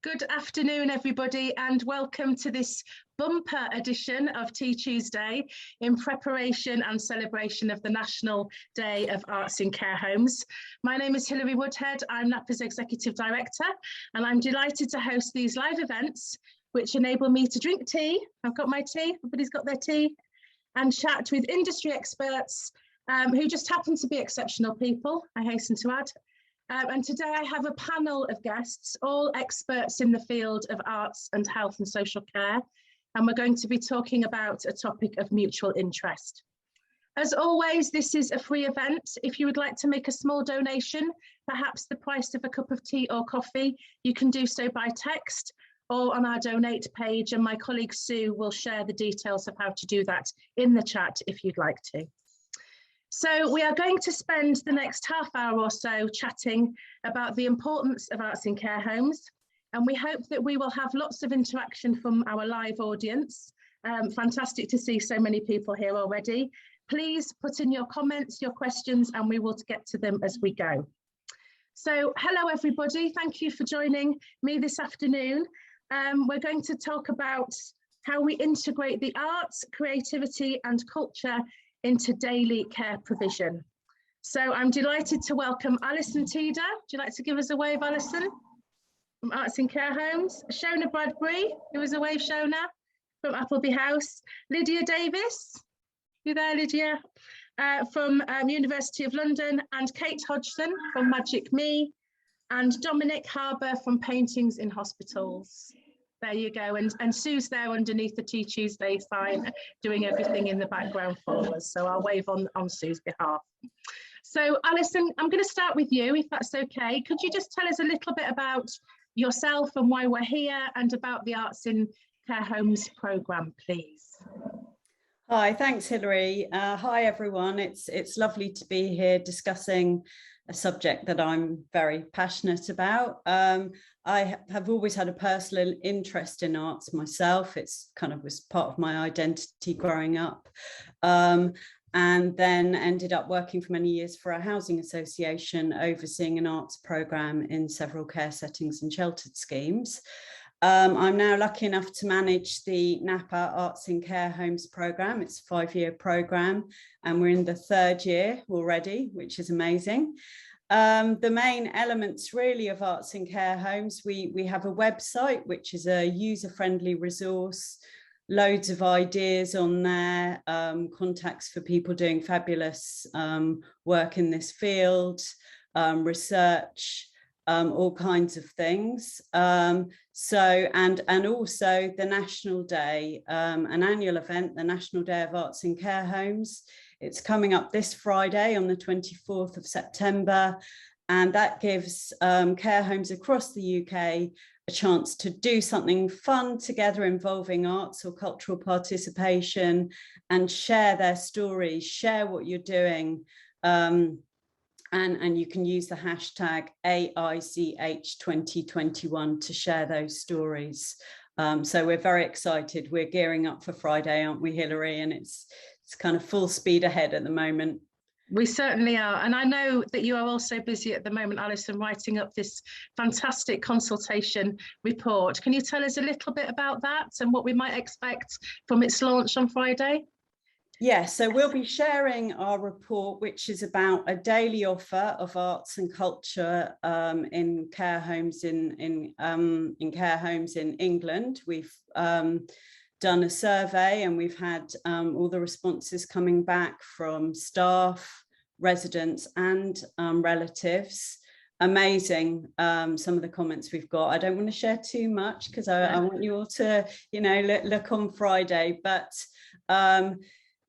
Good afternoon, everybody, and welcome to this bumper edition of Tea Tuesday in preparation and celebration of the National Day of Arts in Care Homes. My name is Hilary Woodhead. I'm NAPA's Executive Director, and I'm delighted to host these live events, which enable me to drink tea. I've got my tea, everybody's got their tea, and chat with industry experts who just happen to be exceptional people, I hasten to add. And today I have a panel of guests, all experts in the field of arts and health and social care, and we're going to be talking about a topic of mutual interest. As always, this is a free event. If you would like to make a small donation, perhaps the price of a cup of tea or coffee, you can do so by text or on our donate page, and my colleague Sue will share the details of how to do that in the chat if you'd like to. So we are going to spend the next half hour or so chatting about the importance of arts in care homes, and we hope that we will have lots of interaction from our live audience. Fantastic to see so many people here already. Please put in your comments, your questions, and we will get to them as we go. So hello everybody, thank you for joining me this afternoon. We're going to talk about how we integrate the arts, creativity and culture into daily care provision. So I'm delighted to welcome Alison Teader. Would you like to give us a wave, Alison? From Arts in Care Homes. Shona Bradbury, give us a wave, Shona, from Appleby House. Lydia Davis, you there, Lydia? From University of London, and Kate Hodson from Magic Me, and Dominic, Harbour from Paintings in Hospitals. There you go, and Sue's there underneath the Tea Tuesday sign, doing everything in the background for us. So I'll wave on Sue's behalf. So Alison, I'm going to start with you, if that's okay. Could you just tell us a little bit about yourself and why we're here, and about the Arts in Care Homes programme, please? Hi, thanks, Hilary. Hi, everyone. It's lovely to be here discussing a subject that I'm very passionate about. I have always had a personal interest in arts myself. It's kind of was part of my identity growing up. And then ended up working for many years for a housing association, overseeing an arts programme in several care settings and sheltered schemes. I'm now lucky enough to manage the NAPA Arts in Care Homes programme. It's a 5-year programme, and we're in the 3rd year already, which is amazing. The main elements really of Arts in Care Homes, we have a website, which is a user-friendly resource, loads of ideas on there, contacts for people doing fabulous work in this field, research, all kinds of things. And also the National Day, an annual event, the National Day of Arts in Care Homes. It's coming up this Friday on the 24th of September, and that gives care homes across the UK a chance to do something fun together involving arts or cultural participation, and share their stories, share what you're doing. And you can use the hashtag AICH 2021 to share those stories. So we're very excited. We're gearing up for Friday, aren't we, Hilary? And it's kind of full speed ahead at the moment. We certainly are. And I know that you are also busy at the moment, Alison, writing up this fantastic consultation report. Can you tell us a little bit about that and what we might expect from its launch on Friday? Yes, so we'll be sharing our report, which is about a daily offer of arts and culture in care homes in care homes in England. We've done a survey, and we've had all the responses coming back from staff, residents, and relatives. Amazing, some of the comments we've got. I don't want to share too much because I want you all to, look on Friday, but.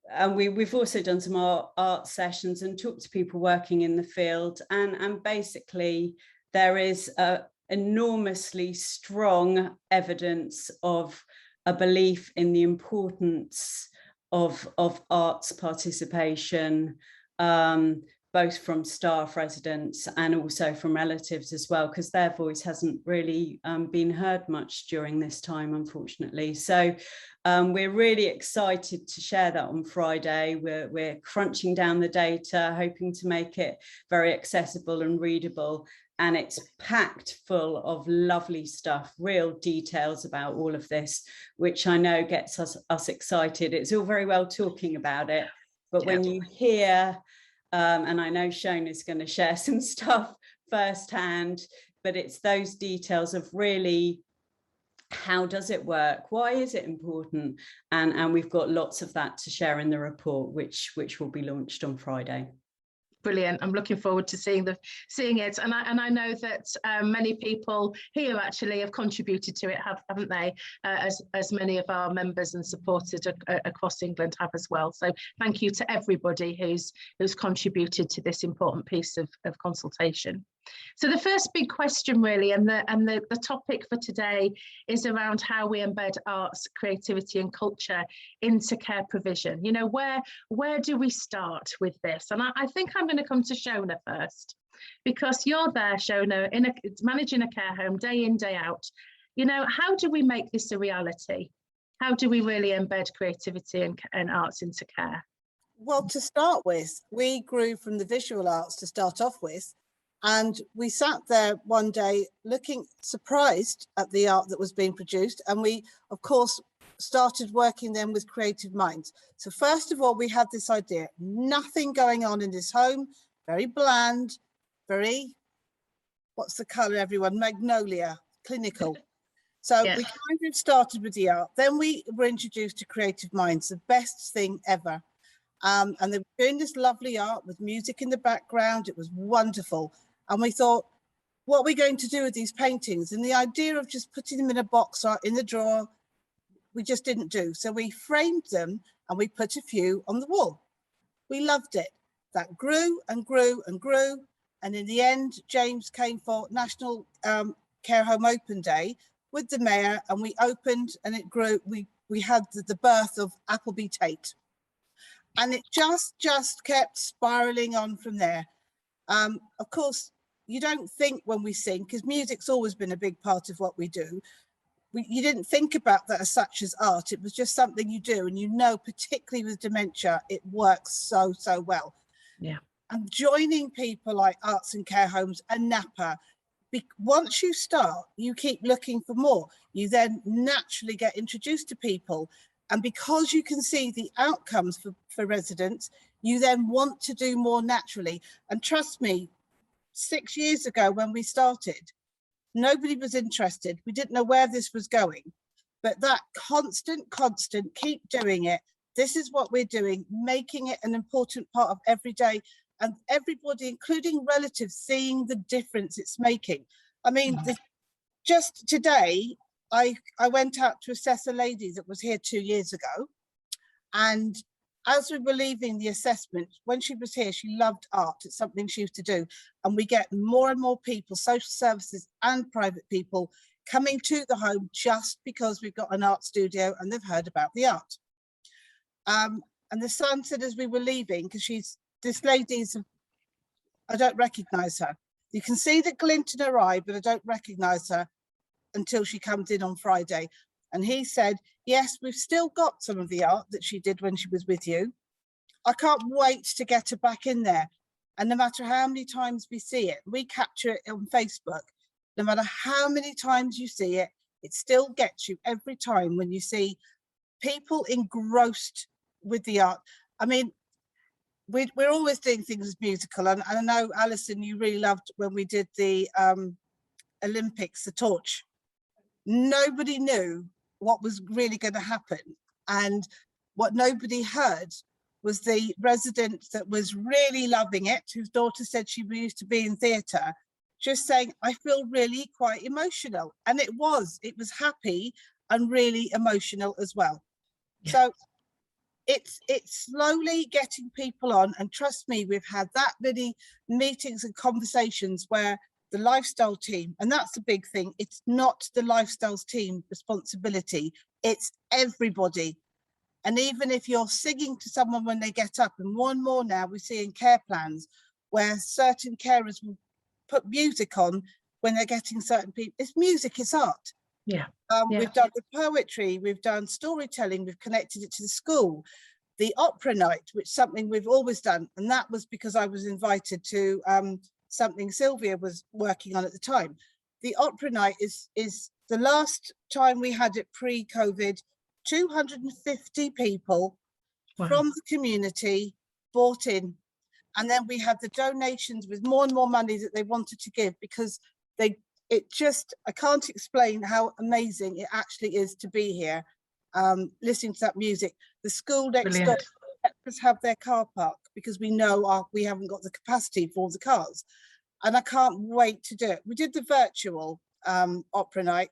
And we've also done some art sessions and talked to people working in the field, and basically there is enormously strong evidence of a belief in the importance of arts participation, both from staff, residents, and also from relatives as well, because their voice hasn't really been heard much during this time, unfortunately. So we're really excited to share that on Friday. We're crunching down the data, hoping to make it very accessible and readable. and it's packed full of lovely stuff, real details about all of this, which I know gets us excited. It's all very well talking about it, but when you hear, and I know Shona is going to share some stuff firsthand, but it's those details of really, how does it work? Why is it important? And we've got lots of that to share in the report, which will be launched on Friday. Brilliant. I'm looking forward to seeing it, and I know that many people here actually have contributed to it, haven't they? As many of our members and supporters across England have as well. So thank you to everybody who's contributed to this important piece of consultation. So the first big question really, and the topic for today, is around how we embed arts, creativity and culture into care provision. You know, where do we start with this? And I think I'm going to come to Shona first, because you're there, Shona, managing a care home day in, day out. You know, how do we make this a reality? How do we really embed creativity and arts into care? Well, to start with, we grew from the visual arts to start off with. And we sat there one day looking surprised at the art that was being produced. And we, of course, started working then with creative minds. So first of all, we had this idea, nothing going on in this home, very bland, very, what's the colour, everyone? Magnolia, clinical. So we kind of started with the art. Then we were introduced to creative minds, the best thing ever. And they were doing this lovely art with music in the background. It was wonderful. And we thought, what are we going to do with these paintings? And the idea of just putting them in a box or in the drawer, we just didn't do. So we framed them and we put a few on the wall. We loved it. That grew and grew and grew. And in the end, James came for National Care Home Open Day with the mayor, and we opened and it grew. We had the birth of Appleby Tate. And it just kept spiraling on from there. Of course, you don't think when we sing, because music's always been a big part of what we do. You didn't think about that as such as art. It was just something you do. And you know, particularly with dementia, it works so well. Yeah. And joining people like Arts and Care Homes and NAPA, once you start, you keep looking for more. You then naturally get introduced to people. And because you can see the outcomes for residents, you then want to do more naturally. And trust me, 6 years ago when we started, nobody was interested. We didn't know where this was going. But that constant, keep doing it. This is what we're doing, making it an important part of every day. And everybody, including relatives, seeing the difference it's making. I mean, just today, I went out to assess a lady that was here 2 years ago. And as we were leaving the assessment, when she was here, she loved art. It's something she used to do. And we get more and more people, social services and private people, coming to the home just because we've got an art studio and they've heard about the art. And the son said as we were leaving, because this lady's, I don't recognise her. You can see the glint in her eye, but I don't recognise her until she comes in on Friday. And he said, yes, we've still got some of the art that she did when she was with you. I can't wait to get her back in there. And no matter how many times we see it, we capture it on Facebook. No matter how many times you see it, it still gets you every time when you see people engrossed with the art. I mean, we're always doing things as musical. And I know, Alison, you really loved when we did the Olympics, the torch. Nobody knew what was really going to happen. And what nobody heard was the resident that was really loving it, whose daughter said she used to be in theatre, just saying, I feel really quite emotional. And it was happy and really emotional as well. Yeah. So it's slowly getting people on. And trust me, we've had that many meetings and conversations where the lifestyle team, and that's the big thing, it's not the lifestyles team responsibility, it's everybody. And even if you're singing to someone when they get up, and more and more now we see in care plans where certain carers will put music on when they're getting certain people. It's music, it's art. Yeah. We've done the poetry, we've done storytelling, we've connected it to the school. The opera night, which is something we've always done, and that was because I was invited to something Sylvia was working on at the time. The opera night is the last time we had it pre-COVID, 250 people from the community bought in. And then we had the donations with more and more money that they wanted to give, because I can't explain how amazing it actually is to be here, listening to that music. The school next door let us have their car park because we know we haven't got the capacity for all the cars. And I can't wait to do it. We did the virtual opera night.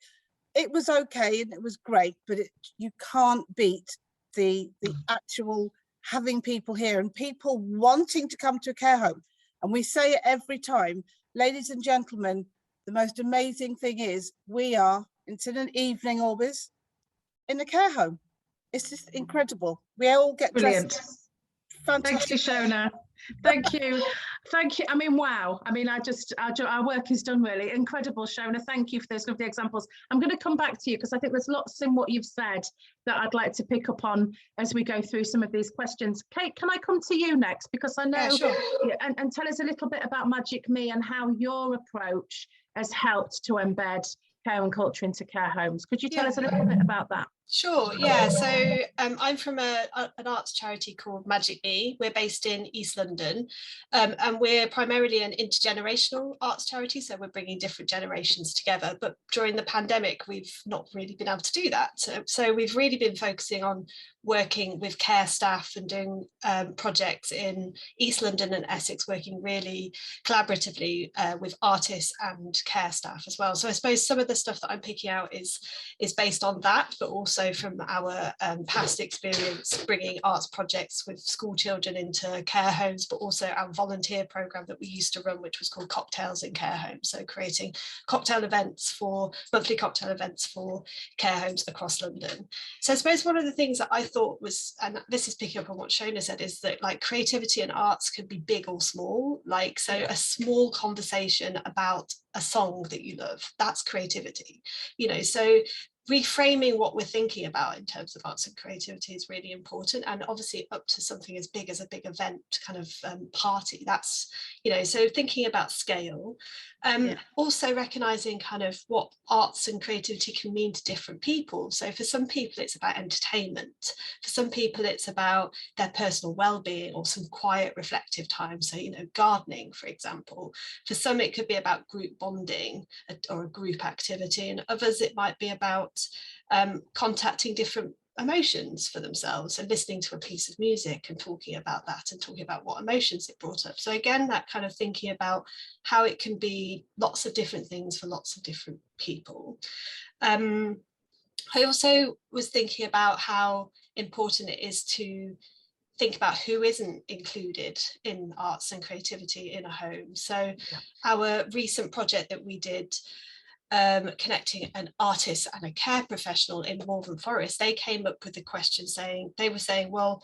It was okay and it was great, but you can't beat the actual having people here and people wanting to come to a care home. And we say it every time, ladies and gentlemen, the most amazing thing is we are, instead of an evening always, in a care home. It's just incredible. We all get dressed. Fantastic. Thank you, Shona. Thank you. Thank you. I mean, wow. I mean, our work is done, really. Incredible, Shona. Thank you for those lovely examples. I'm going to come back to you because I think there's lots in what you've said that I'd like to pick up on as we go through some of these questions. Kate, can I come to you next? Because I know, yeah, sure. and tell us a little bit about Magic Me and how your approach has helped to embed care and culture into care homes. Could you tell us a little bit about that? Sure, yeah. So I'm from an arts charity called Magic Me. We're based in East London, and we're primarily an intergenerational arts charity. So we're bringing different generations together. But during the pandemic, we've not really been able to do that. So we've really been focusing on working with care staff and doing projects in East London and Essex, working really collaboratively with artists and care staff as well. So I suppose some of the stuff that I'm picking out is based on that, but also from our past experience bringing arts projects with school children into care homes, but also our volunteer program that we used to run, which was called Cocktails in Care Homes. So creating monthly cocktail events for care homes across London. So I suppose one of the things that I thought was, and this is picking up on what Shona said, is that like creativity and arts can be big or small. Like, so a small conversation about a song that you love, that's creativity, so reframing what we're thinking about in terms of arts and creativity is really important, and obviously up to something as big as a big event kind of party, that's so thinking about scale, also recognizing kind of what arts and creativity can mean to different people. So for some people it's about entertainment, for some people it's about their personal well-being or some quiet reflective time, so gardening, for example. For some it could be about group bonding or a group activity, and others it might be about contacting different emotions for themselves and listening to a piece of music and talking about that and talking about what emotions it brought up. So again, that kind of thinking about how it can be lots of different things for lots of different people. I also was thinking about how important it is to think about who isn't included in arts and creativity in a home. So our recent project that we did, connecting an artist and a care professional in Malvern Forest, they came up with the question saying, well,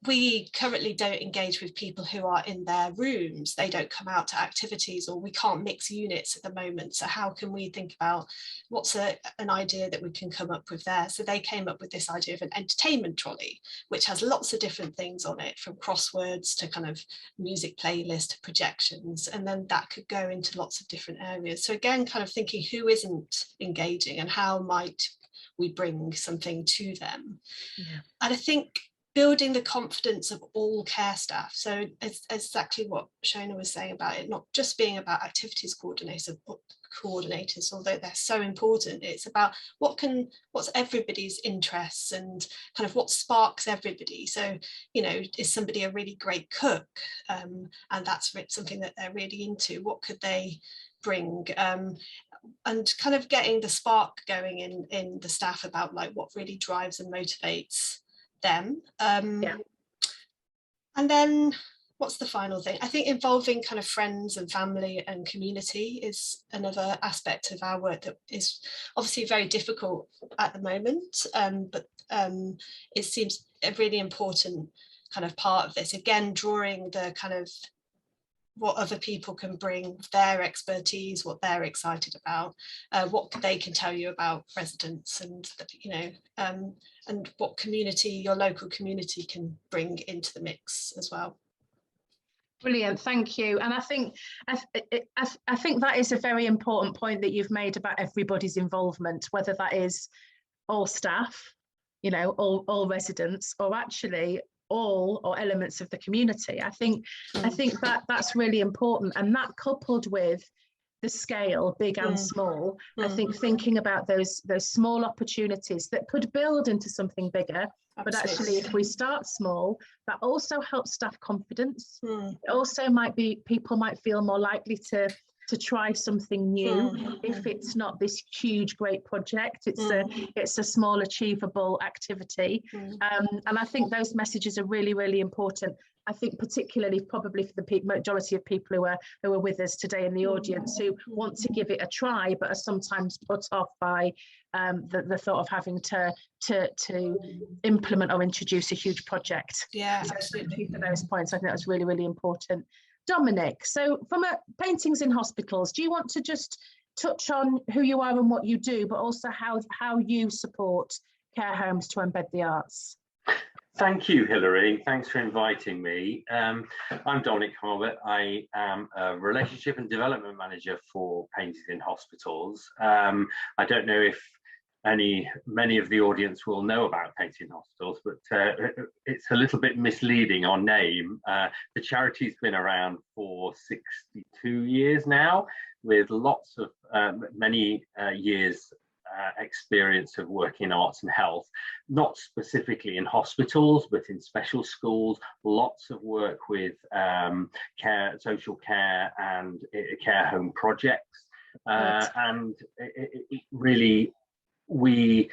we currently don't engage with people who are in their rooms, they don't come out to activities, or we can't mix units at the moment, so how can we think about what's an idea that we can come up with there? So they came up with this idea of an entertainment trolley, which has lots of different things on it, from crosswords to kind of music playlist to projections, and then that could go into lots of different areas. So again, kind of thinking who isn't engaging and how might we bring something to them. And I think building the confidence of all care staff. So it's exactly what Shona was saying about it not just being about activities coordinators, although they're so important. It's about what's everybody's interests and kind of what sparks everybody. So, is somebody a really great cook? And that's something that they're really into. What could they bring? And kind of getting the spark going in the staff about like what really drives and motivates them. And then what's the final thing? I think involving kind of friends and family and community is another aspect of our work that is obviously very difficult at the moment, but it seems a really important kind of part of this. Again, drawing the kind of what other people can bring, their expertise, what they're excited about, what they can tell you about residents, and and what community, your local community, can bring into the mix as well. Brilliant, thank you. And I think that is a very important point that you've made about everybody's involvement, whether that is all staff, you know, all residents, or actually all or elements of the community. I think that's really important, and that coupled with the scale, big and small, I think thinking about those small opportunities that could build into something bigger. Absolutely. But actually, if we start small, that also helps staff confidence. It also people might feel more likely to try something new if it's not this huge, great project. It's a small, achievable activity. And I think those messages are really, really important. I think particularly probably for the majority of people who are with us today in the audience, who want to give it a try but are sometimes put off by the thought of having to implement or introduce a huge project. Yeah, so absolutely. For those points, I think that's really, really important. Dominic, so from Paintings in Hospitals, do you want to just touch on who you are and what you do, but also how you support care homes to embed the arts? Thank you, Hilary. Thanks for inviting me. I'm Dominic. I am a Relationship and Development Manager for Paintings in Hospitals. I don't know if many of the audience will know about Paintings in Hospitals, but it's a little bit misleading on name. The charity's been around for 62 years now, with lots of many years experience of working in arts and health, not specifically in hospitals, but in special schools, lots of work with social care and care home projects. And it really, we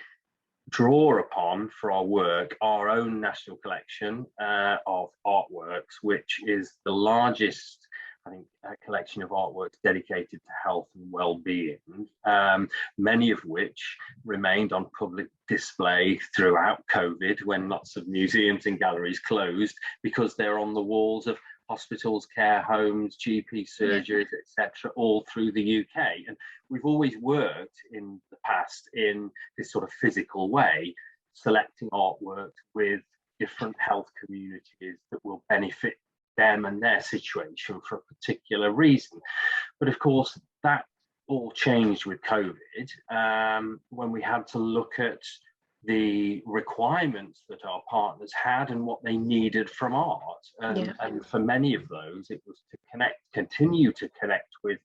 draw upon for our work our own national collection of artworks, which is the largest, I think, collection of artworks dedicated to health and well-being, many of which remained on public display throughout COVID, when lots of museums and galleries closed, because they're on the walls of hospitals, care homes, GP surgeries, etc., all through the UK. And we've always worked in the past in this sort of physical way, selecting artworks with different health communities that will benefit them and their situation for a particular reason. But of course, that all changed with COVID, when we had to look at the requirements that our partners had and what they needed from art. And for many of those, it was to continue to connect with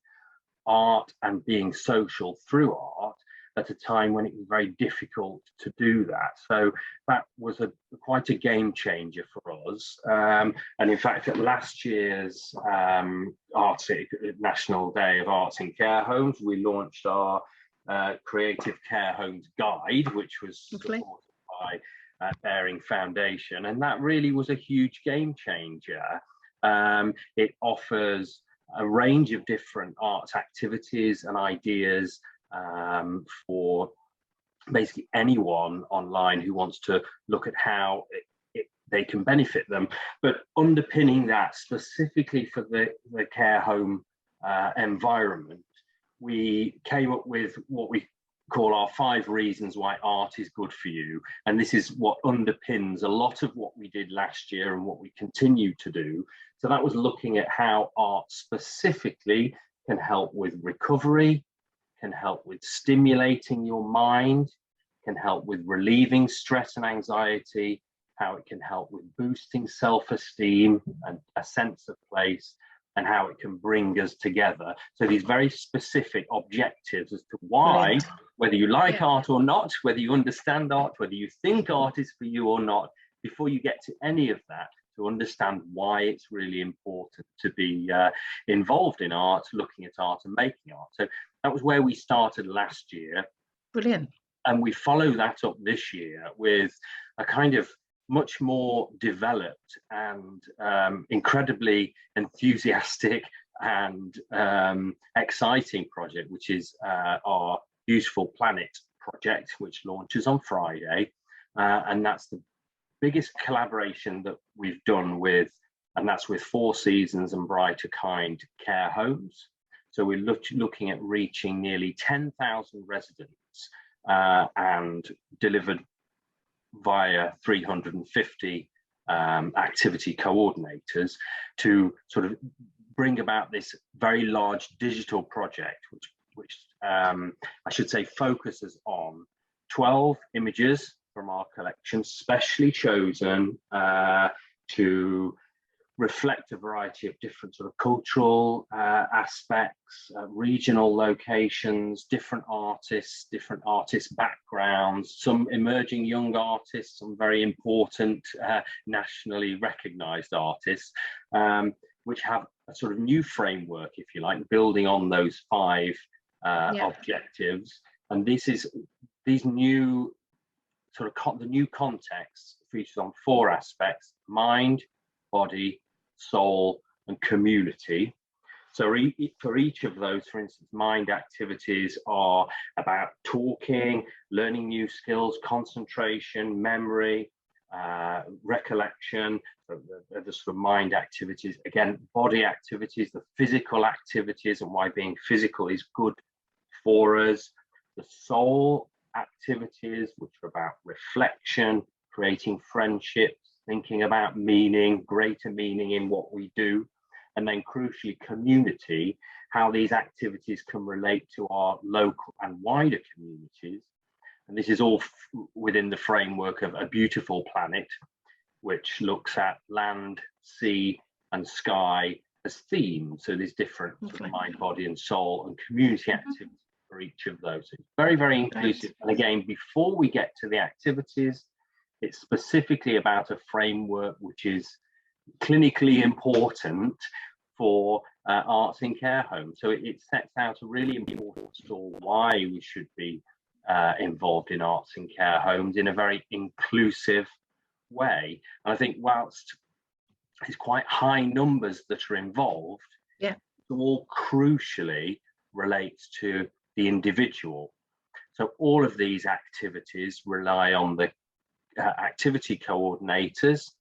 art and being social through art at a time when it was very difficult to do that. So that was quite a game changer for us. And in fact, at last year's National Day of Arts in Care Homes, we launched our Creative Care Homes Guide, which was supported by Bearing Foundation. And that really was a huge game changer. It offers a range of different arts activities and ideas for basically anyone online who wants to look at how they can benefit them. But underpinning that specifically for the care home environment, we came up with what we call our 5 reasons why art is good for you. And this is what underpins a lot of what we did last year and what we continue to do. So that was looking at how art specifically can help with recovery, can help with stimulating your mind, can help with relieving stress and anxiety, how it can help with boosting self-esteem and a sense of place, and how it can bring us together. So these very specific objectives as to why, whether you like art or not, whether you understand art, whether you think art is for you or not, before you get to any of that, to understand why it's really important to be involved in art, looking at art and making art. So that was where we started last year. Brilliant. And we follow that up this year with a kind of much more developed and incredibly enthusiastic and exciting project, which is our Useful Planet project, which launches on Friday. And that's the biggest collaboration that we've done with, and that's with Four Seasons and Brighter Kind care homes. So we're looking at reaching nearly 10,000 residents and delivered via 350 activity coordinators to sort of bring about this very large digital project, which I should say focuses on 12 images from our collection, specially chosen to reflect a variety of different sort of cultural aspects, regional locations, different artists backgrounds, some emerging young artists, some very important nationally recognized artists, which have a sort of new framework, if you like, building on those 5 objectives. And these new sort of the new context features on 4 aspects: mind, body, soul, and community. So for each of those, for instance, mind activities are about talking, learning new skills, concentration, memory, recollection, the sort of mind activities. Again, body activities, the physical activities, and why being physical is good for us. The soul activities, which are about reflection, creating friendships, thinking about meaning, greater meaning in what we do. And then crucially, community, how these activities can relate to our local and wider communities. And this is all within the framework of A Beautiful Planet, which looks at land, sea, and sky as themes. So there's different sort of mind, body, and soul, and community activities for each of those. It's very, very inclusive. And again, before we get to the activities, it's specifically about a framework which is clinically important for arts in care homes. So it sets out a really important story why we should be involved in arts in care homes in a very inclusive way. And I think whilst it's quite high numbers that are involved, it all crucially relates to the individual. So all of these activities rely on the activity coordinators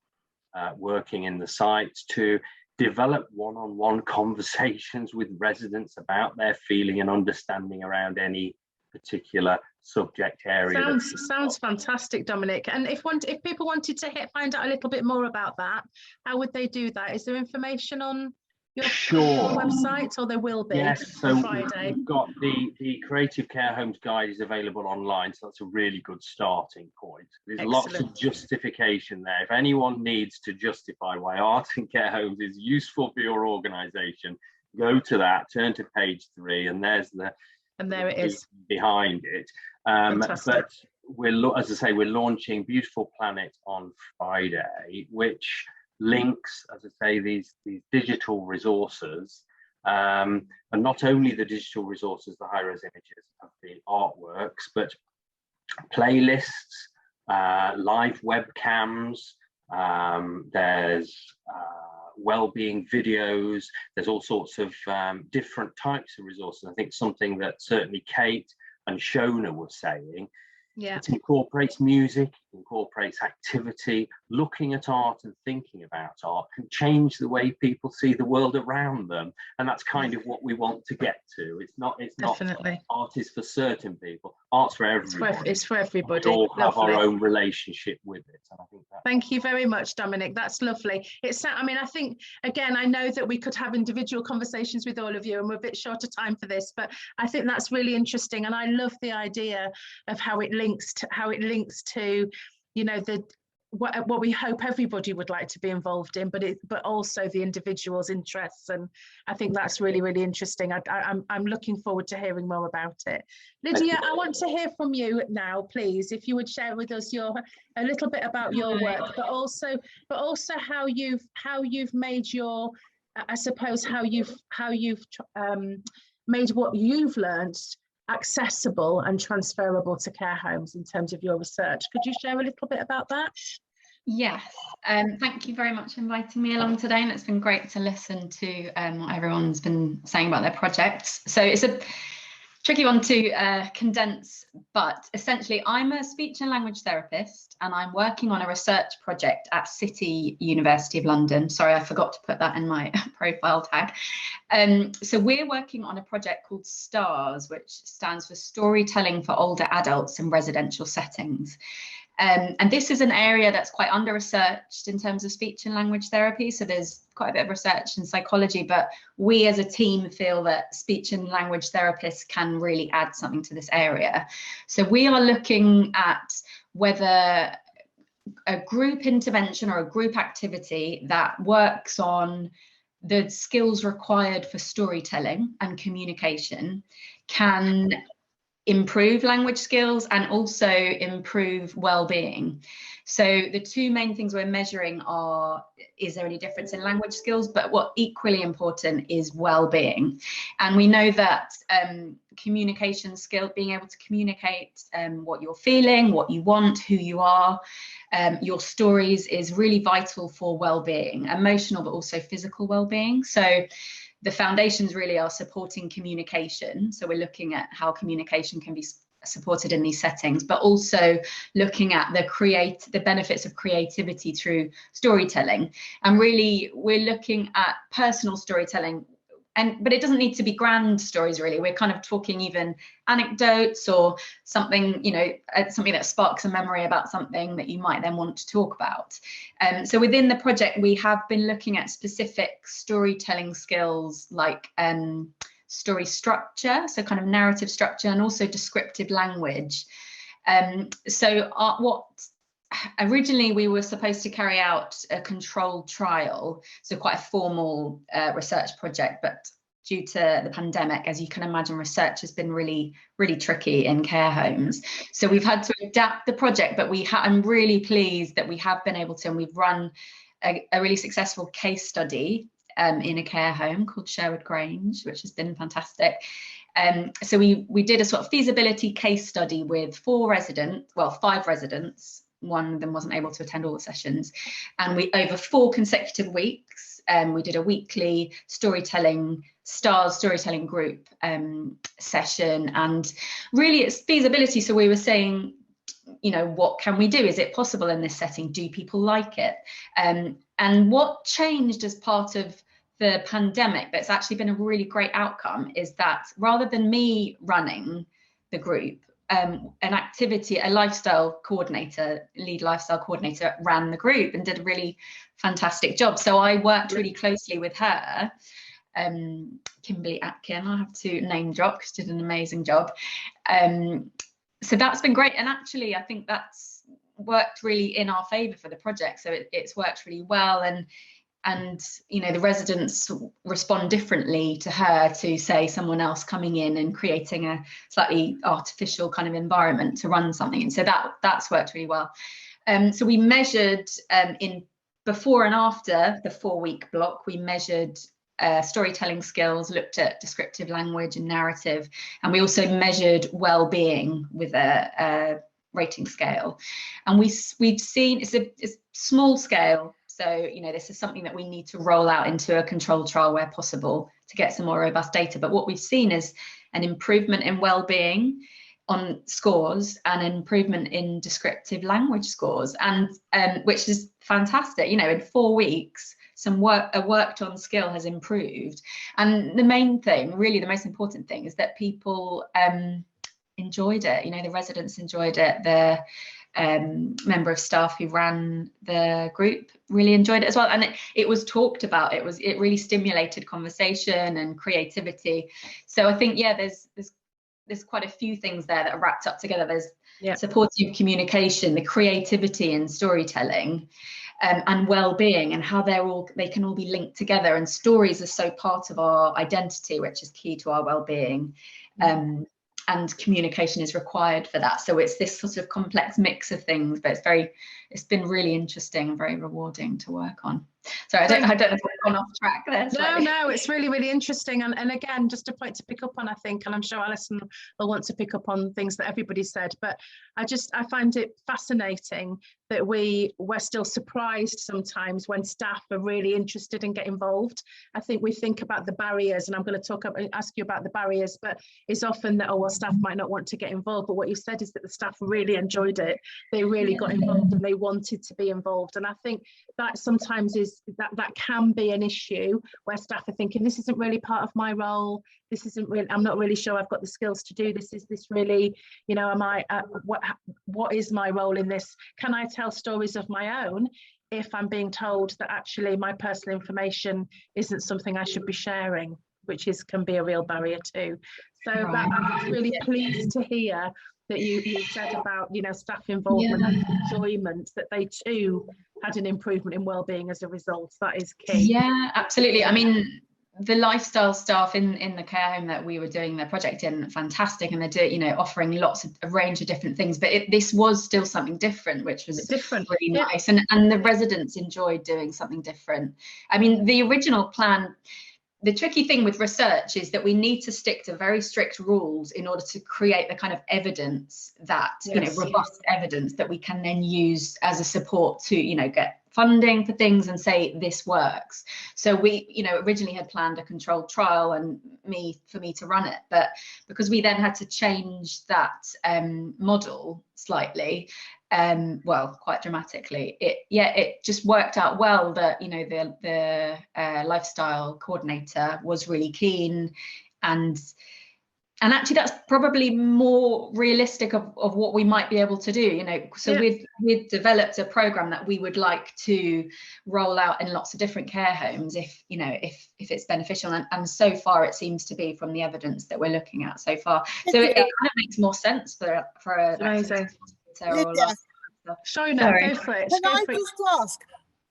working in the sites to develop one-on-one conversations with residents about their feeling and understanding around any particular subject area. Sounds fantastic, Dominic. And if people wanted to find out a little bit more about that, how would they do that? Is there information on your website, or there will be? Yes, so Friday. We've got the Creative Care Homes Guide is available online, so that's a really good starting point. There's lots of justification there. If anyone needs to justify why arts in care homes is useful for your organisation, go to that, turn to page 3, and there's there it is behind it. But as I say, we're launching Beautiful Planet on Friday, which links, as I say, these digital resources, and not only the digital resources, the high-res images of the artworks, but playlists, live webcams, there's well-being videos, there's all sorts of different types of resources. I think something that certainly Kate and Shona were saying, it incorporates music, incorporates activity. Looking at art and thinking about art can change the way people see the world around them, and that's kind of what we want to get to. It's not art is for certain people, art's for everybody. It's for everybody. We all have our own relationship with it, and I think that. Thank you very much, Dominic. That's lovely. I think, again, I know that we could have individual conversations with all of you, and we're a bit short of time for this, but I think that's really interesting, and I love the idea of how it links to you know, what we hope everybody would like to be involved in, but also the individual's interests. And I think that's really, really interesting. I'm looking forward to hearing more about it. Lydia, I want to hear from you now, please, if you would share with us a little bit about your work, but also how you've made your, I suppose, how you've made what you've learned accessible and transferable to care homes in terms of your research. Could you share a little bit about that? Yes, thank you very much for inviting me along today, and it's been great to listen to what everyone's been saying about their projects. So it's a tricky one to condense, but essentially I'm a speech and language therapist, and I'm working on a research project at City University of London. Sorry, I forgot to put that in my profile tag. So we're working on a project called STARS, which stands for Storytelling for Older Adults in Residential Settings. And this is an area that's quite under-researched in terms of speech and language therapy. So there's quite a bit of research in psychology, but we as a team feel that speech and language therapists can really add something to this area. So we are looking at whether a group intervention or a group activity that works on the skills required for storytelling and communication can improve language skills and also improve well-being. So the two main things we're measuring are, is there any difference in language skills, but what equally important is well-being. And we know that communication skill, being able to communicate what you're feeling, what you want, who you are, your stories is really vital for well-being, emotional but also physical well-being. So the foundations really are supporting communication. So we're looking at how communication can be supported in these settings, but also looking at the benefits of creativity through storytelling. And really, we're looking at personal storytelling, but it doesn't need to be grand stories, really. We're kind of talking even anecdotes or something, you know, something that sparks a memory about something that you might then want to talk about. So within the project, we have been looking at specific storytelling skills like story structure, so kind of narrative structure, and also descriptive language. What originally we were supposed to carry out a controlled trial, so quite a formal research project, but due to the pandemic, as you can imagine, research has been really tricky in care homes. So we've had to adapt the project, but I'm really pleased that we have been able to, and we've run a really successful case study in a care home called Sherwood Grange, which has been fantastic. So we did a sort of feasibility case study with 5 residents. One of them wasn't able to attend all the sessions, and we, over 4 consecutive weeks, we did a weekly storytelling group session. And really it's feasibility. So we were saying, you know, what can we do? Is it possible in this setting? Do people like it? And what changed as part of the pandemic, that's actually been a really great outcome, is that rather than me running the group, a lifestyle coordinator, lead lifestyle coordinator, ran the group and did a really fantastic job. So I worked really closely with her, Kimberly Atkin, I have to name drop, because she did an amazing job. So that's been great, and actually I think that's worked really in our favour for the project. So it's worked really well, and you know, the residents respond differently to her to, say, someone else coming in and creating a slightly artificial kind of environment to run something. And so that's worked really well. So we measured in before and after the 4-week block, we measured storytelling skills, looked at descriptive language and narrative, and we also measured well-being with a rating scale. And we've seen it's a small scale. So, you know, this is something that we need to roll out into a controlled trial where possible to get some more robust data. But what we've seen is an improvement in well-being on scores and an improvement in descriptive language scores, and which is fantastic. You know, in 4 weeks, a worked on skill has improved. And the main thing, really the most important thing, is that people enjoyed it. You know, the residents enjoyed it. The member of staff who ran the group really enjoyed it as well, and it was talked about. It really stimulated conversation and creativity. So I think, yeah, there's quite a few things there that are wrapped up together. There's supportive communication, the creativity in storytelling, and well-being, and how they can all be linked together. And stories are so part of our identity, which is key to our well-being. And communication is required for that. So it's this sort of complex mix of things, but it's been really interesting and very rewarding to work on. So I don't know if I've gone off track there. No, it's really interesting. And again, just a point to pick up on, I think, and I'm sure Alison will want to pick up on things that everybody said, but I find it fascinating that we're still surprised sometimes when staff are really interested and get involved. I think we think about the barriers, and I'm going to ask you about the barriers, but it's often that, staff might not want to get involved. But what you said is that the staff really enjoyed it. They really got involved, and they wanted to be involved. And I think that sometimes that can be an issue where staff are thinking, this isn't really part of my role, this isn't really, I'm not really sure I've got the skills to do this, is this really, you know, am I what is my role in this? Can I tell stories of my own if I'm being told that actually my personal information isn't something I should be sharing, which can be a real barrier too. So that, I was really pleased to hear that you said about, you know, staff involvement and enjoyment, that they too had an improvement in well-being as a result. That is key. Yeah, absolutely. I mean, the lifestyle staff in the care home that we were doing their project in, fantastic, and they're you know, offering a range of different things, but this was still something different, which was different, really nice, and the residents enjoyed doing something different. I mean, the original plan, the tricky thing with research is that we need to stick to very strict rules in order to create the kind of evidence that, you know, robust evidence that we can then use as a support to, you know, get funding for things and say this works. So we, you know, originally had planned a controlled trial and for me to run it, but because we then had to change that model slightly, well, quite dramatically, it just worked out well that, you know, the lifestyle coordinator was really keen, and actually that's probably more realistic of what we might be able to do, you know. So we've developed a program that we would like to roll out in lots of different care homes if, you know, if it's beneficial, and so far it seems to be from the evidence that we're looking at so far. So it kind of makes more sense for amazing. Shona, go for it. Can I just ask,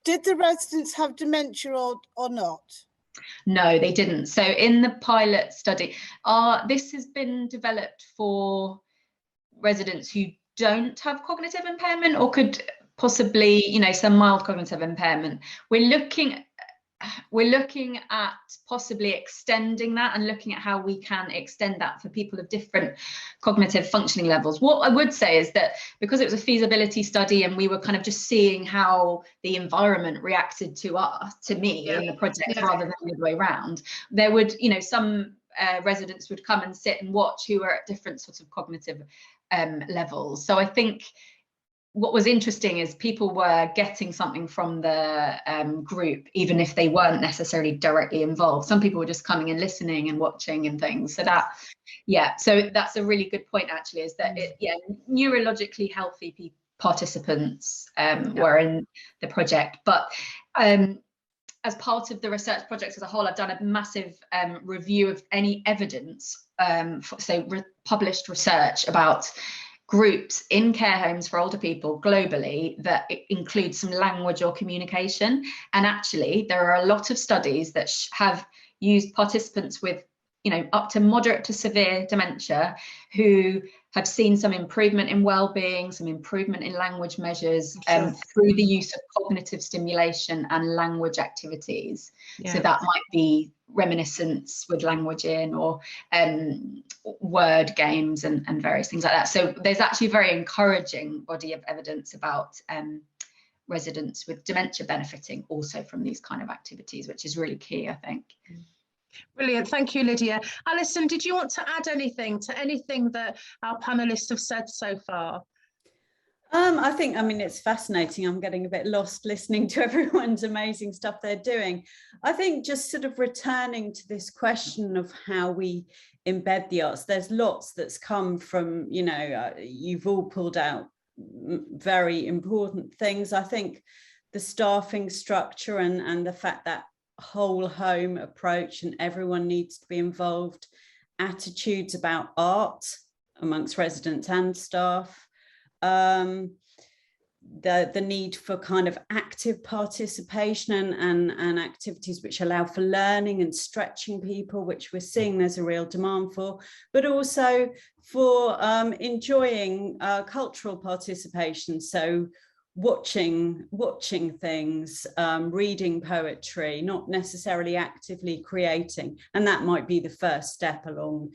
did the residents have dementia or not? No, they didn't. So in the pilot study, this has been developed for residents who don't have cognitive impairment or could possibly, you know, some mild cognitive impairment. We're looking at possibly extending that and looking at how we can extend that for people of different cognitive functioning levels. What I would say is that because it was a feasibility study and we were kind of just seeing how the environment reacted to me in the project rather than the other way around, there would, you know, some residents would come and sit and watch who were at different sorts of cognitive levels. So I think what was interesting is people were getting something from the group, even if they weren't necessarily directly involved. Some people were just coming and listening and watching and things. So that, so that's a really good point, actually, is that neurologically healthy participants were in the project. But as part of the research project as a whole, I've done a massive review of any evidence, published research about groups in care homes for older people globally that include some language or communication. And actually, there are a lot of studies that have used participants with, you know, up to moderate to severe dementia who have seen some improvement in well-being, some improvement in language measures through the use of cognitive stimulation and language activities. So that might be reminiscence with language in, or word games and various things like that. So there's actually a very encouraging body of evidence about residents with dementia benefiting also from these kind of activities, which is really key, I think. Brilliant, thank you, Lydia. Alison, did you want to add anything to anything that our panellists have said so far? I think, I mean, it's fascinating. I'm getting a bit lost listening to everyone's amazing stuff they're doing. I think just sort of returning to this question of how we embed the arts, there's lots that's come from, you know, you've all pulled out very important things. I think the staffing structure and the fact that whole home approach and everyone needs to be involved, attitudes about art amongst residents and staff, the need for kind of active participation and activities which allow for learning and stretching people, which we're seeing there's a real demand for, but also for enjoying cultural participation. So watching things, reading poetry, not necessarily actively creating, and that might be the first step along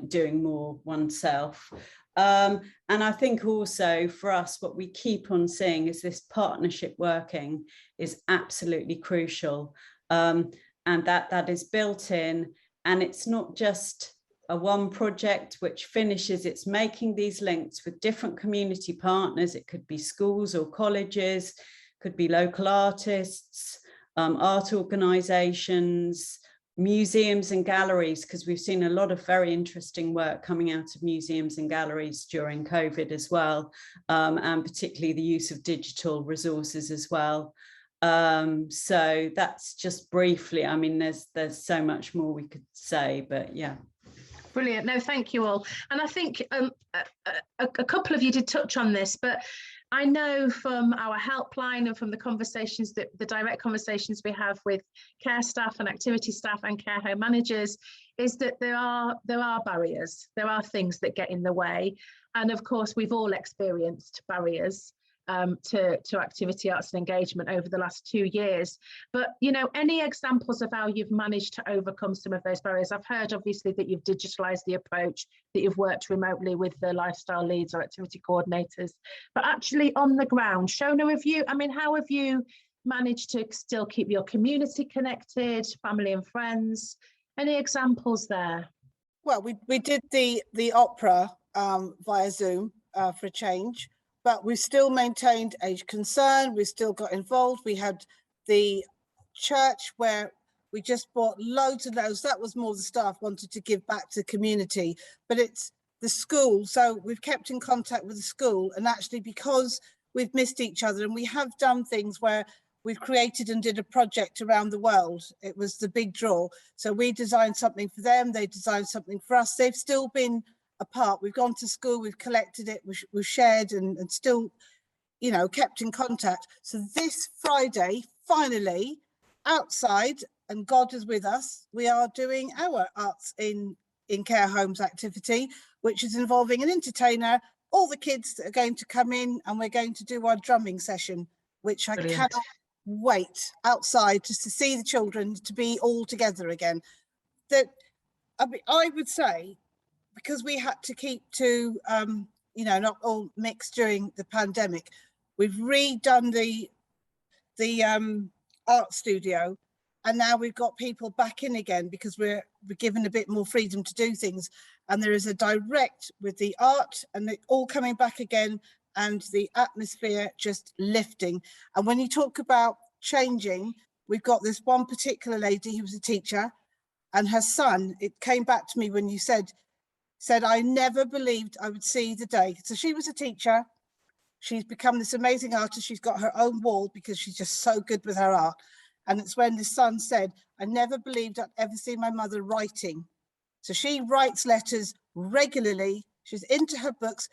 doing more oneself. And I think also for us, what we keep on seeing is this partnership working is absolutely crucial, and that is built in, and it's not just one project which finishes, it's making these links with different community partners. It could be schools or colleges, could be local artists, art organisations, museums and galleries, because we've seen a lot of very interesting work coming out of museums and galleries during COVID as well, and particularly the use of digital resources as well. So that's just briefly, I mean, there's so much more we could say, but yeah. Brilliant. No, thank you all. And I think a couple of you did touch on this, but I know from our helpline and from the conversations, the direct conversations we have with care staff and activity staff and care home managers, is that there are barriers. There are things that get in the way. And of course, we've all experienced barriers to activity, arts and engagement over the last 2 years. But, you know, any examples of how you've managed to overcome some of those barriers? I've heard, obviously, that you've digitalised the approach, that you've worked remotely with the lifestyle leads or activity coordinators. But actually on the ground, Shona, how have you managed to still keep your community connected, family and friends? Any examples there? Well, we did the opera via Zoom for a change. But we still maintained age concern. We still got involved. We had the church where we just bought loads and loads. That was more the staff wanted to give back to the community. But it's the school. So we've kept in contact with the school. And actually, because we've missed each other, and we have done things where we've created and did a project around the world. It was the big draw. So we designed something for them. They designed something for us. They've still been apart. We've gone to school, we've collected it, we've shared and still, you know, kept in contact. So this Friday, finally, outside, and God is with us, we are doing our Arts in Care Homes activity, which is involving an entertainer, all the kids that are going to come in, and we're going to do our drumming session, which I cannot wait outside just to see the children, to be all together again. That, I would say, because we had to keep to, you know, not all mixed during the pandemic, we've redone the art studio, and now we've got people back in again because we're given a bit more freedom to do things. And there is a direct with the art, and it all coming back again, and the atmosphere just lifting. And when you talk about changing, we've got this one particular lady who was a teacher, and her son, it came back to me when you said, I never believed I would see the day. So she was a teacher. She's become this amazing artist. She's got her own wall because she's just so good with her art. And it's when the son said, I never believed I'd ever see my mother writing. So she writes letters regularly. She's into her books.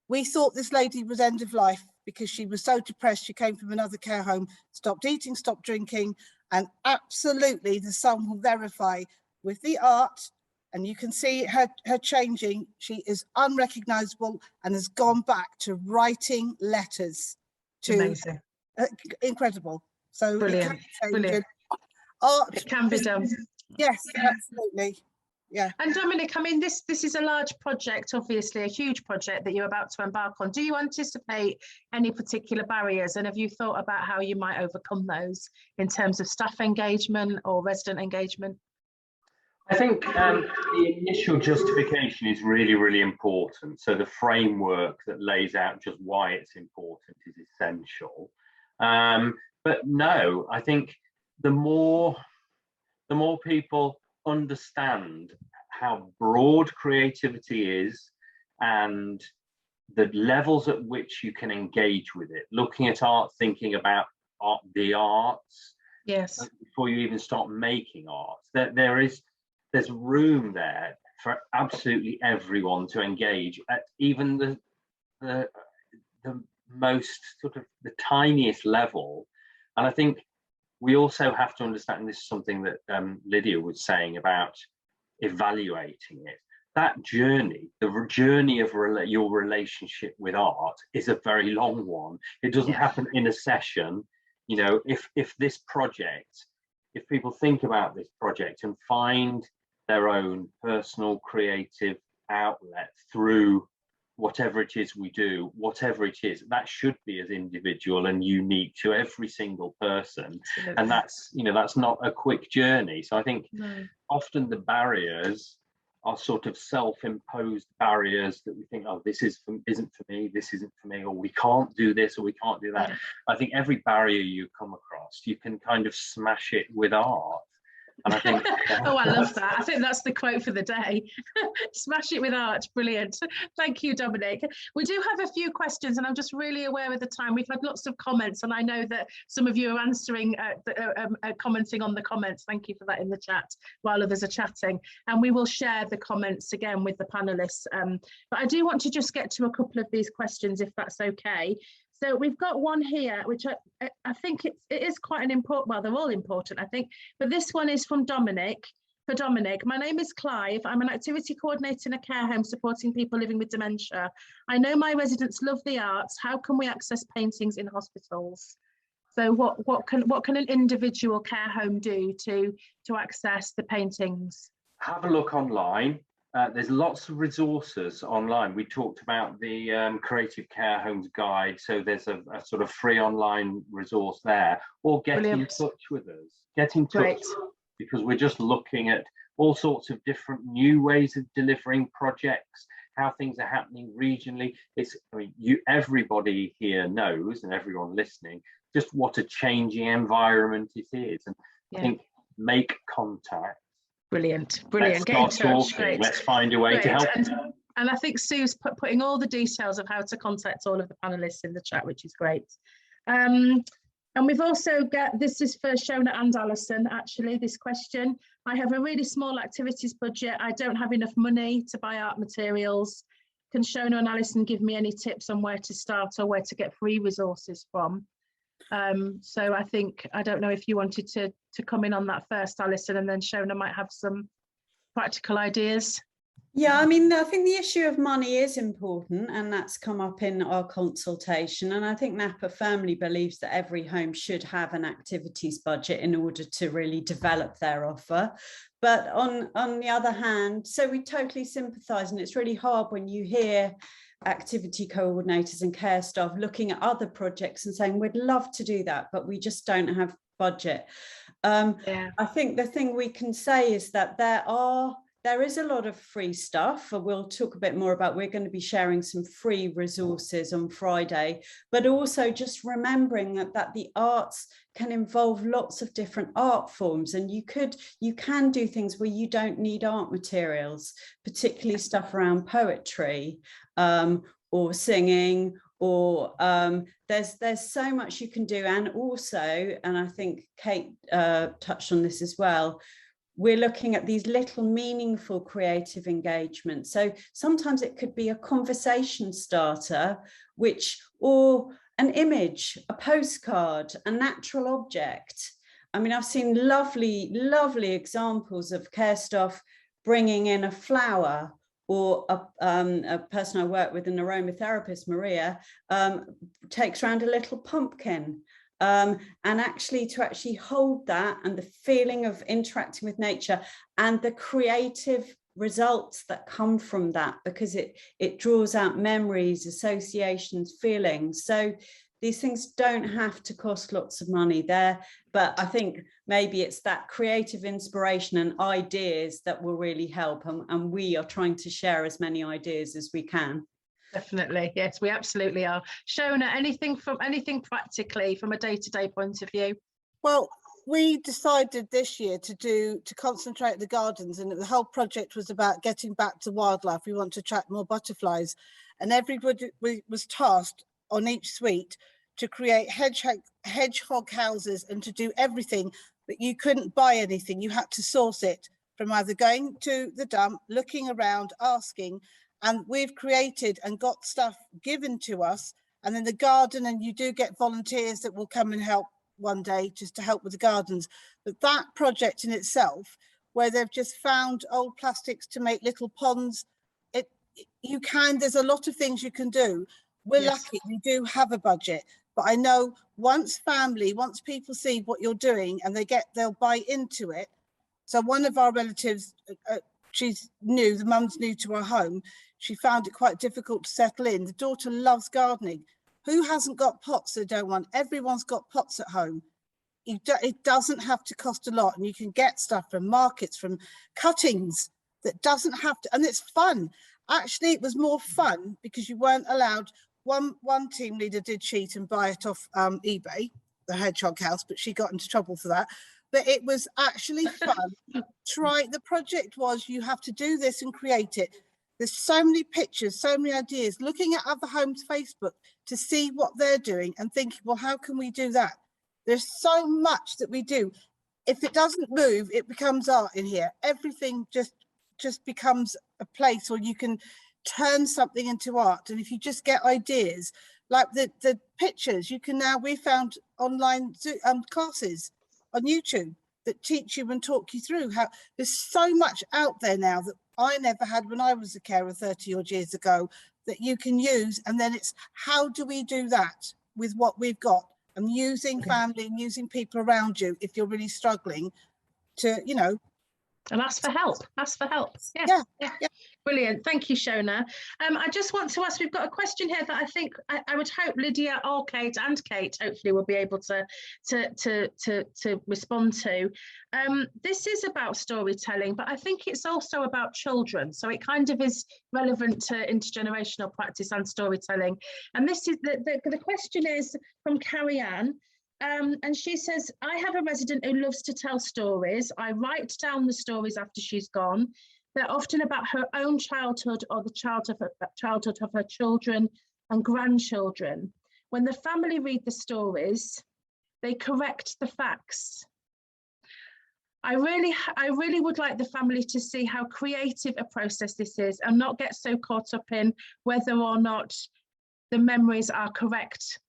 We thought this lady was end of life because she was so depressed. She came from another care home, stopped eating, stopped drinking. And absolutely, the son will verify with the art, and you can see her changing. She is unrecognizable and has gone back to writing letters. Amazing. Incredible. So brilliant. Brilliant. Art, it can be done. Yes, absolutely. Yeah. And Dominic, I mean, this is a large project, obviously a huge project that you're about to embark on. Do you anticipate any particular barriers, and have you thought about how you might overcome those in terms of staff engagement or resident engagement? I think the initial justification is really, really important. So the framework that lays out just why it's important is essential. But no, I think the more people understand how broad creativity is and the levels at which you can engage with it, looking at art, thinking about the arts, yes, before you even start making art, there's room there for absolutely everyone to engage at even the most sort of the tiniest level. And I think we also have to understand, and this is something that Lydia was saying about evaluating it. That journey, the journey of your relationship with art, is a very long one. It doesn't happen in a session. You know, if this project, if people think about this project and find their own personal creative outlet through whatever it is we do, whatever it is, that should be as individual and unique to every single person. Absolutely. And that's, you know, that's not a quick journey. So I think often the barriers sort of self-imposed barriers that we think, oh, this isn't for me, this isn't for me, or we can't do this, or we can't do that. I think every barrier you come across, you can kind of smash it with art. And I think, oh, I love that. I think that's the quote for the day. Smash it with art. Brilliant. Thank you, Dominic. We do have a few questions, and I'm just really aware of the time. We've had lots of comments, and I know that some of you are answering, commenting on the comments. Thank you for that in the chat while others are chatting. And we will share the comments again with the panelists. But I do want to just get to a couple of these questions, if that's okay. So we've got one here, which I think it is quite an important, well, they're all important, I think, but this one is from Dominic. For Dominic, my name is Clive. I'm an activity coordinator in a care home supporting people living with dementia. I know my residents love the arts. How can we access paintings in hospitals? So what can an individual care home do to access the paintings? Have a look online. There's lots of resources online. We talked about the Creative Care Homes Guide, so there's a sort of free online resource there. Or get in touch with us. Get in touch, because we're just looking at all sorts of different new ways of delivering projects, how things are happening regionally. Everybody here knows, and everyone listening, just what a changing environment it is. And I think make contact. Brilliant. Let's Get in touch. Great. Let's find a way to help. And I think Sue's putting all the details of how to contact all of the panelists in the chat, which is great. And we've also got, this is for Shona and Alison, actually, this question. I have a really small activities budget. I don't have enough money to buy art materials. Can Shona and Alison give me any tips on where to start or where to get free resources from? So I think, I don't know if you wanted to come in on that first, Alison, and then Shona might have some practical ideas. Yeah, I mean, I think the issue of money is important, and that's come up in our consultation. And I think NAPA firmly believes that every home should have an activities budget in order to really develop their offer. But on the other hand, so we totally sympathise, and it's really hard when you hear activity coordinators and care staff looking at other projects and saying, we'd love to do that, but we just don't have budget. I think the thing we can say is that there is a lot of free stuff. We'll talk a bit more about, we're going to be sharing some free resources on Friday, but also just remembering that the arts can involve lots of different art forms, and you can do things where you don't need art materials, particularly stuff around poetry or singing, or there's so much you can do. And also, and I think Kate touched on this as well, we're looking at these little meaningful creative engagements. So sometimes it could be a conversation starter, or an image, a postcard, a natural object. I mean, I've seen lovely, lovely examples of care staff bringing in a flower, or a person I work with, an aromatherapist, Maria, takes around a little pumpkin. And to hold that, and the feeling of interacting with nature, and the creative results that come from that, because it draws out memories, associations, feelings. So these things don't have to cost lots of money there, but I think maybe it's that creative inspiration and ideas that will really help, and we are trying to share as many ideas as we can. Definitely, yes, we absolutely are. Shona, anything practically from a day-to-day point of view? Well, we decided this year to concentrate the gardens, and the whole project was about getting back to wildlife. We want to attract more butterflies, and everybody was tasked on each suite to create hedgehog houses, and to do everything, but you couldn't buy anything. You had to source it from either going to the dump, looking around, asking. And we've created and got stuff given to us, and then the garden, and you do get volunteers that will come and help one day just to help with the gardens. But that project in itself, where they've just found old plastics to make little ponds, there's a lot of things you can do. We're lucky, we do have a budget, but I know once people see what you're doing and they'll buy into it. So one of our relatives, she's new, the mum's new to our home. She found it quite difficult to settle in. The daughter loves gardening. Who hasn't got pots they don't want? Everyone's got pots at home. It doesn't have to cost a lot, and you can get stuff from markets, from cuttings. that doesn't have to, and it's fun. Actually, it was more fun because you weren't allowed. One team leader did cheat and buy it off eBay, the Hedgehog House, but she got into trouble for that. But it was actually fun. The project was, you have to do this and create it. There's so many pictures, so many ideas, looking at other homes' Facebook to see what they're doing and thinking, well, how can we do that? There's so much that we do. If it doesn't move, it becomes art in here. Everything just becomes a place where you can turn something into art. And if you just get ideas, like the pictures, you can now, we found online classes on YouTube that teach you and talk you through how there's so much out there now that I never had when I was a carer 30 odd years ago that you can use. And then it's, how do we do that with what we've got? And using family and using people around you if you're really struggling to, you know. And ask for help. Yeah. Brilliant. Thank you, Shona. I just want to ask, we've got a question here that I think I would hope Lydia or Kate, and Kate hopefully will be able to respond to. This is about storytelling, but I think it's also about children. So it kind of is relevant to intergenerational practice and storytelling. And this is the question is from Carrie Ann. And she says, I have a resident who loves to tell stories. I write down the stories after she's gone. They're often about her own childhood or the childhood of her children and grandchildren. When the family read the stories, they correct the facts. I really would like the family to see how creative a process this is and not get so caught up in whether or not the memories are correct.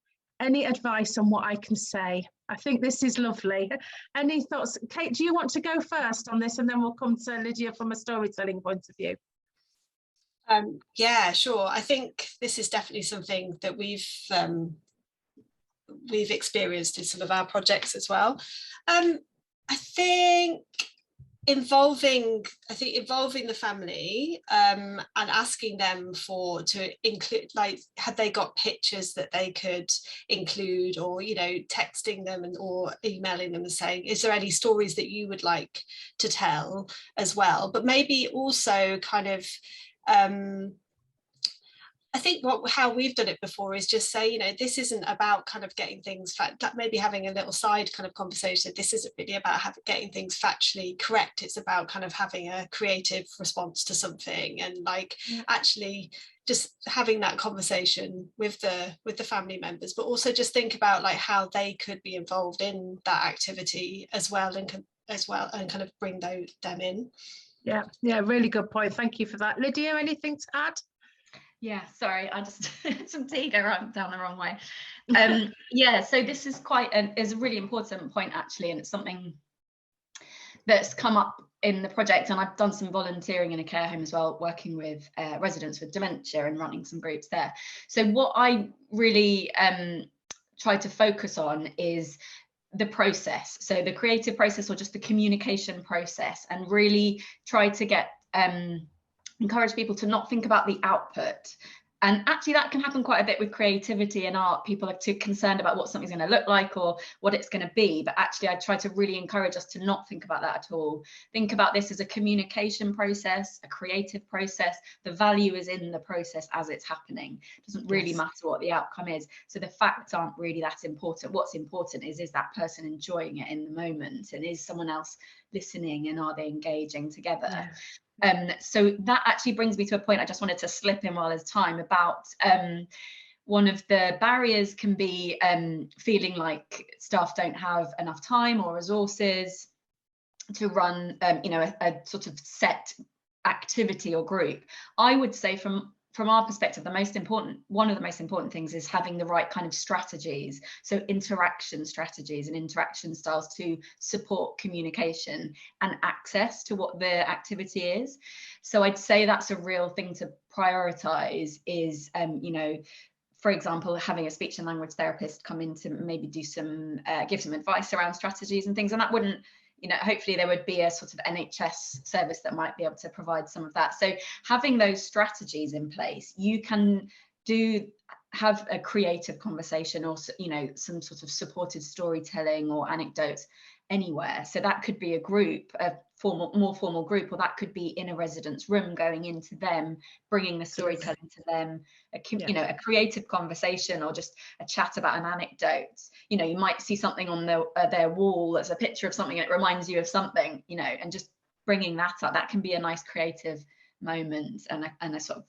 Any advice on what I can say? I think this is lovely. Any thoughts? Kate, do you want to go first on this, and then we'll come to Lydia from a storytelling point of view? Yeah, sure. I think this is definitely something that we've experienced in some of our projects as well. I think involving the family and asking them to include, like, had they got pictures that they could include, or, you know, texting them or emailing them and saying, is there any stories that you would like to tell as well? But maybe also kind of I think how we've done it before is just say, you know, this isn't about kind of getting things, maybe having a little side kind of conversation. This isn't really about getting things factually correct. It's about kind of having a creative response to something, and like actually just having that conversation with the family members, but also just think about like how they could be involved in that activity as well, and kind of bring them in. Yeah, really good point. Thank you for that. Lydia, anything to add? Yeah, sorry, I just some tea go right down the wrong way. Yeah, so this is is a really important point actually, and it's something that's come up in the project, and I've done some volunteering in a care home as well, working with residents with dementia and running some groups there. So what I really try to focus on is the process, so the creative process or just the communication process, and really try to encourage people to not think about the output. And actually that can happen quite a bit with creativity and art. People are too concerned about what something's going to look like or what it's going to be, but actually I try to really encourage us to not think about that at all. Think about this as a communication process, a creative process. The value is in the process as it's happening. It doesn't really matter what the outcome is. So the facts aren't really that important. What's important is that person enjoying it in the moment, and is someone else listening, and are they engaging together? So that actually brings me to a point I just wanted to slip in while there's time about one of the barriers can be feeling like staff don't have enough time or resources to run a sort of set activity or group. I would say from our perspective, one of the most important things is having the right kind of strategies. So interaction strategies and interaction styles to support communication and access to what the activity is. So I'd say that's a real thing to prioritize is, for example, having a speech and language therapist come in to maybe do give some advice around strategies and things. And that wouldn't, hopefully there would be a sort of NHS service that might be able to provide some of that. So having those strategies in place, you can do have a creative conversation, or some sort of supported storytelling or anecdotes anywhere. So that could be a group, a more formal group, or that could be in a resident's room, going into them, bringing the storytelling to them, a creative conversation, or just a chat about an anecdote. You might see something on their wall that's a picture of something and it reminds you of something, and just bringing that up. That can be a nice creative moment and a sort of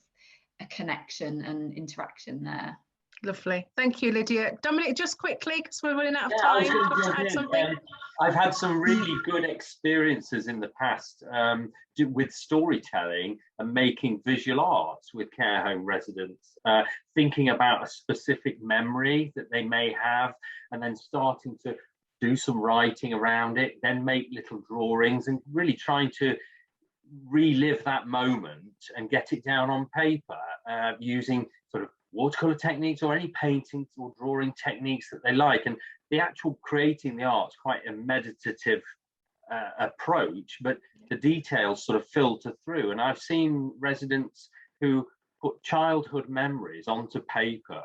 a connection and interaction there. Lovely, thank you, Lydia. Dominic, just quickly, because we're running out of time. I've had some really good experiences in the past with storytelling and making visual arts with care home residents, thinking about a specific memory that they may have, and then starting to do some writing around it, then make little drawings, and really trying to relive that moment and get it down on paper using sort of watercolor techniques or any painting or drawing techniques that they like. And the actual creating the art's quite a meditative approach, but the details sort of filter through. And I've seen residents who put childhood memories onto paper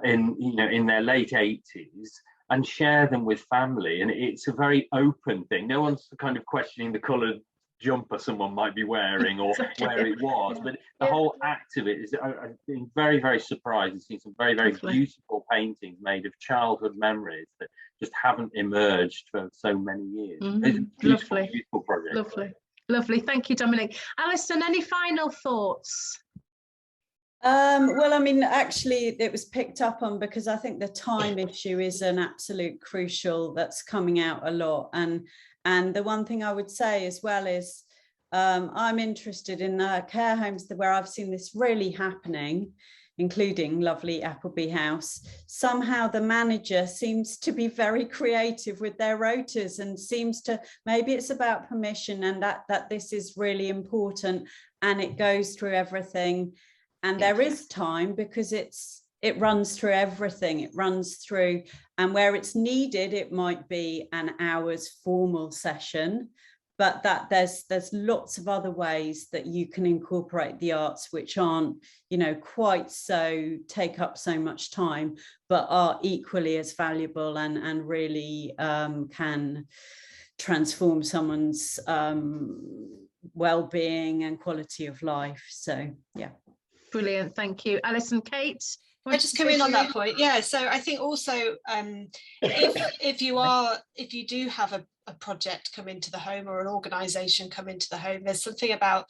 in their late 80s and share them with family, and it's a very open thing. No one's kind of questioning the coloured jumper someone might be wearing or where it was, but the whole act of it is, I've been very, very surprised and seen some very, very beautiful paintings made of childhood memories that just haven't emerged for so many years. It's a beautiful, beautiful project. Lovely, thank you, Dominic. Alison, any final thoughts? Well, I mean, actually, it was picked up on because I think the time issue is an absolute crucial that's coming out a lot. And the one thing I would say as well is I'm interested in care homes where I've seen this really happening, including lovely Appleby House. Somehow the manager seems to be very creative with their rotas and seems to, maybe it's about permission and that this is really important, and it goes through everything. And there is time because it runs through everything. It runs through, and where it's needed, it might be an hour's formal session, but that there's lots of other ways that you can incorporate the arts which aren't, quite so take up so much time, but are equally as valuable and really can transform someone's well-being and quality of life. So, yeah. Brilliant, thank you. Alison, Kate? I just come in on that point. Yeah, so I think also if you do have a project come into the home or an organisation come into the home, there's something about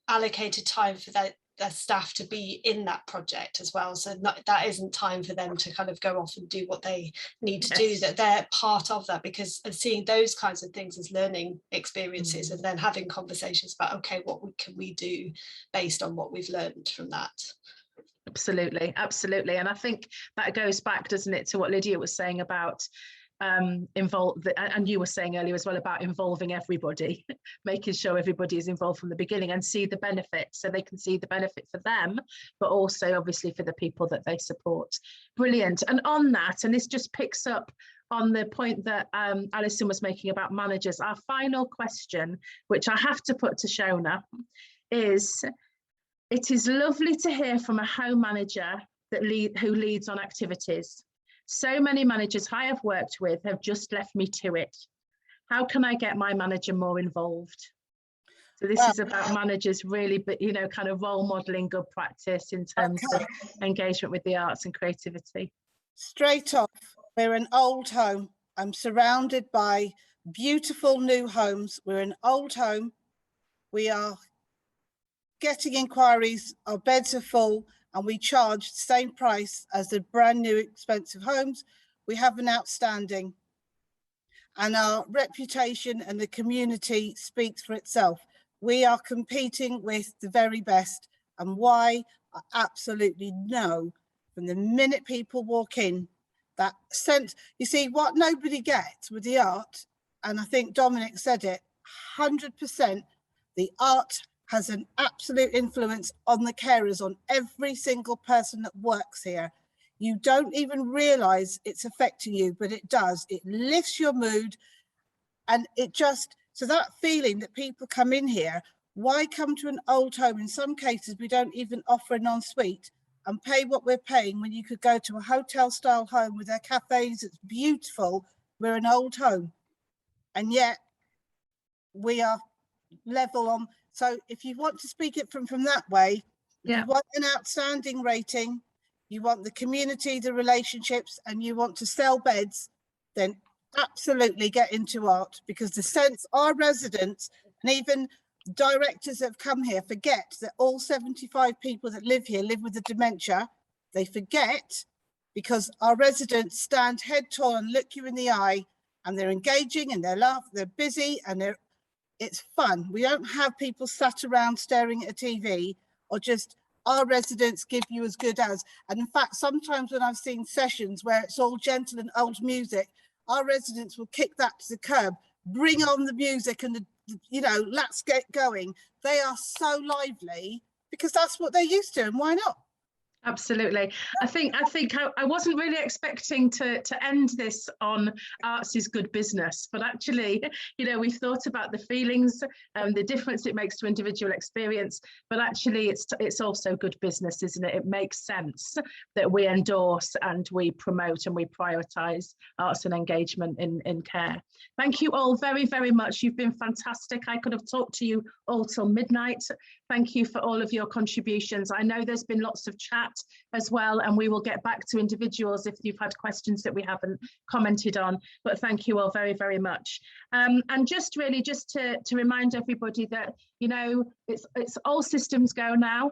allocated time for their staff to be in that project as well. So that isn't time for them to kind of go off and do what they need to do, that they're part of that, because seeing those kinds of things as learning experiences and then having conversations about, okay, what can we do based on what we've learned from that. Absolutely, absolutely. And I think that goes back, doesn't it, to what Lydia was saying about and you were saying earlier as well about involving everybody, making sure everybody is involved from the beginning and see the benefit, so they can see the benefit for them, but also obviously for the people that they support. Brilliant. And on that, and this just picks up on the point that Alison was making about managers, our final question, which I have to put to Shona, is: it is lovely to hear from a home manager who leads on activities. So many managers I have worked with have just left me to it. How can I get my manager more involved? So this is about managers really, but kind of role modelling good practice in terms of engagement with the arts and creativity. Straight off, we're an old home. I'm surrounded by beautiful new homes. We're an old home. We are getting inquiries, our beds are full, and we charge the same price as the brand new expensive homes. We have an outstanding, and our reputation and the community speaks for itself. We are competing with the very best, and why? I absolutely know from the minute people walk in, that sense. You see, what nobody gets with the art, and I think Dominic said it, 100%, the art has an absolute influence on the carers, on every single person that works here. You don't even realise it's affecting you, but it does. It lifts your mood, and it just, so that feeling that people come in here, why come to an old home? In some cases, we don't even offer an ensuite, and pay what we're paying when you could go to a hotel style home with their cafes. It's beautiful. We're an old home, and yet we are level on. So if you want to speak it from that way, if you want an outstanding rating, you want the community, the relationships, and you want to sell beds, then absolutely get into art, because the sense our residents and even directors that have come here forget that all 75 people that live here live with the dementia. They forget, because our residents stand head tall and look you in the eye, and they're engaging and they're laughing, they're busy, and it's fun. We don't have people sat around staring at a TV, or just our residents give you as good as. And in fact, sometimes when I've seen sessions where it's all gentle and old music, our residents will kick that to the curb, bring on the music and let's get going. They are so lively because that's what they're used to, and why not? Absolutely. I think I wasn't really expecting to end this on arts is good business, but actually, we've thought about the feelings and the difference it makes to individual experience, but actually it's also good business, isn't it? It makes sense that we endorse and we promote and we prioritise arts and engagement in care. Thank you all very, very much. You've been fantastic. I could have talked to you all till midnight. Thank you for all of your contributions. I know there's been lots of chat as well, and we will get back to individuals if you've had questions that we haven't commented on, but thank you all very, very much. And just to remind everybody that it's all systems go now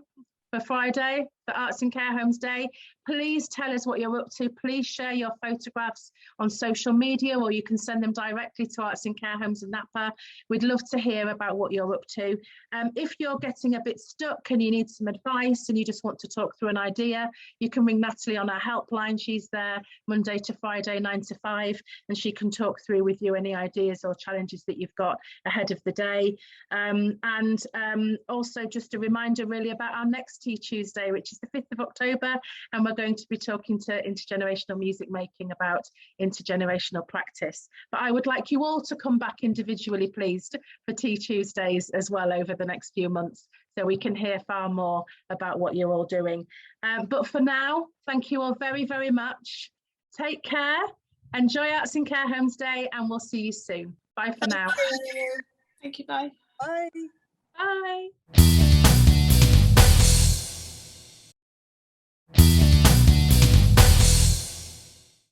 for Friday, for Arts and Care Homes Day. Please tell us what you're up to. Please share your photographs on social media, or you can send them directly to Arts and Care Homes and NAPA. We'd love to hear about what you're up to. If you're getting a bit stuck and you need some advice and you just want to talk through an idea, you can ring Natalie on our helpline. She's there Monday to Friday, 9 to 5, and she can talk through with you any ideas or challenges that you've got ahead of the day. Also just a reminder really about our next Tea Tuesday, which is the 5th of October, and we're going to be talking to intergenerational music making about intergenerational practice. But I would like you all to come back individually, please, for Tea Tuesdays as well over the next few months, so we can hear far more about what you're all doing. But for now, thank you all very, very much. Take care, enjoy Arts and Care Homes Day, and we'll see you soon. Bye for now. Thank you, bye. Bye. Bye.